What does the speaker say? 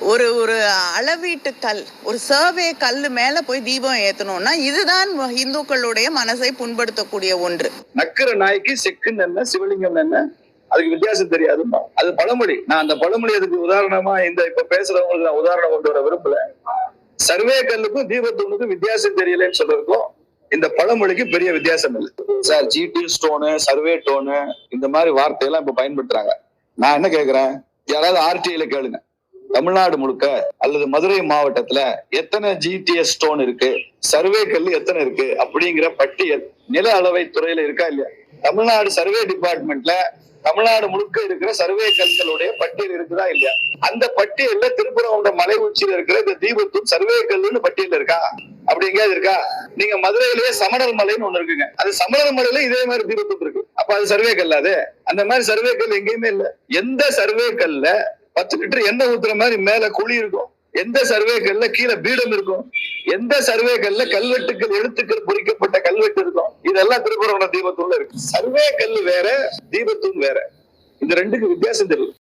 ஒரு ஒரு அளவீட்டு கல், ஒரு சர்வே கல் மேல போய் தீபம் ஏத்தணும்னா இதுதான் இந்துக்களுடைய மனசை புண்படுத்தக்கூடிய ஒன்று. நக்கிற நாய்க்கு செக்குன்னு என்ன, சிவலிங்கம் என்ன, அதுக்கு வித்தியாசம் தெரியாதுமா. அது பழமொழி. நான் அந்த பழமொழி அதுக்கு உதாரணமா இந்த இப்ப பேசுறவங்களுக்கு நான் உதாரணம் கொண்டு வர விரும்பல. சர்வே கல்லுக்கும் தீபத்தூணுக்கும் வித்தியாசம் தெரியலன்னு சொல்றதுக்கும் இந்த பழமொழிக்கு பெரிய வித்தியாசம் இல்லை சார். ஜிடி ஸ்டோனு, சர்வே டோனு, இந்த மாதிரி வார்த்தையெல்லாம் இப்ப பயன்படுத்துறாங்க. நான் என்ன கேக்குறேன், யாராவது ஆர்டிஐல கேளுங்க, தமிழ்நாடு முழுக்க அல்லது மதுரை மாவட்டத்துல எத்தனை ஜிடிஎஸ் ஸ்டோன் இருக்கு, சர்வே கல் எத்தனை இருக்கு அப்படிங்கிற பட்டியல் நில அளவை துறையில இருக்கா இல்லையா? தமிழ்நாடு சர்வே டிபார்ட்மெண்ட்ல தமிழ்நாடு முழுக்க இருக்கிற சர்வே கல்களுடைய பட்டியல் இருக்குதா இல்லையா? அந்த பட்டியல்ல திருப்பரங்குன்ற மலை உச்சியில இருக்கிற இந்த தீபத்தூர் சர்வே கல்லுன்னு பட்டியல் இருக்கா? அப்படி எங்கேயாவது இருக்கா? நீங்க மதுரையிலேயே சமணர் மலைன்னு ஒண்ணு இருக்குங்க, அது சமணர் மலையில இதே மாதிரி தீபத்தூர் இருக்கு. அப்ப அது சர்வே கல்? அது அந்த மாதிரி சர்வே கல் எங்கேயுமே இல்ல. எந்த சர்வே கல்ல 10 லிட்டர் எண்ணெய் ஊத்துற மாதிரி மேல குழி இருக்கும்? எந்த சர்வே கல்ல கீழே பீடம் இருக்கும்? எந்த சர்வே கல்ல கல்வெட்டுக்கள், எழுத்துக்கள் பொறிக்கப்பட்ட கல்வெட்டு இருக்கும்? இதெல்லாம் திருப்பரங்குன்ற தீபத்தூர்ல இருக்கு. சர்வே கல் வேற, தீபத்தூர் வேற. இந்த ரெண்டுக்கு வித்தியாசம் தெரியும்.